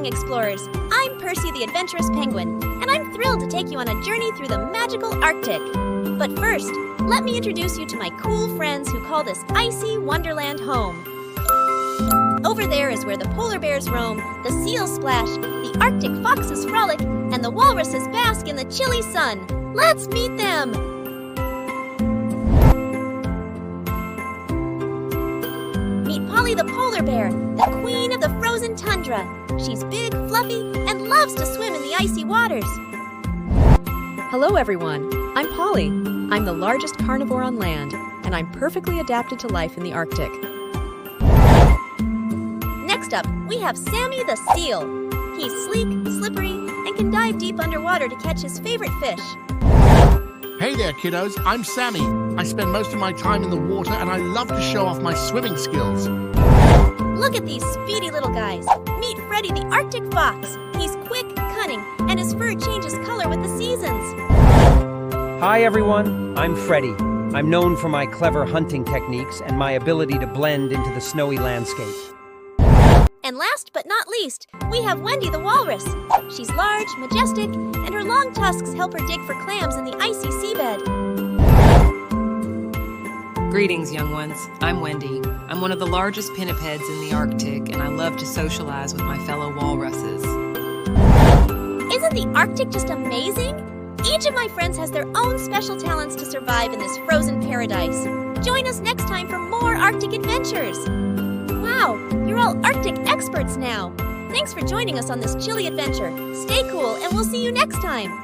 young explorers. I'm Percy the Adventurous Penguin, and I'm thrilled to take you on a journey through the magical Arctic. But first, let me introduce you to my cool friends who call this icy wonderland home. Over there is where the polar bears roam, the seals splash, the Arctic foxes frolic, and the walruses bask in the chilly sun. Let's meet them! Meet Polly the polar bear, the queen of the frozen tundra. She's big, fluffy, and loves to swim in the icy waters. Hello everyone, I'm Polly. I'm the largest carnivore on land, and I'm perfectly adapted to life in the Arctic. Next up, we have Sammy the seal. He's sleek, slippery, and can dive deep underwater to catch his favorite fish. Hey there, kiddos. I'm Sammy. I spend most of my time in the water and I love to show off my swimming skills. Look at these speedy little guys. Meet Freddy the Arctic fox. He's quick, cunning, and his fur changes color with the seasons. Hi everyone, I'm Freddy. I'm known for my clever hunting techniques and my ability to blend into the snowy landscape. And last but not least, we have Wendy the walrus. She's large, majestic, and her long tusks help her dig for clams in the icy seabed. Greetings, young ones. I'm Wendy. I'm one of the largest pinnipeds in the Arctic, and I love to socialize with my fellow walruses. Isn't the Arctic just amazing? Each of my friends has their own special talents to survive in this frozen paradise. Join us next time for more Arctic adventures. Wow, you're all Arctic experts now. Thanks for joining us on this chilly adventure. Stay cool, and we'll see you next time.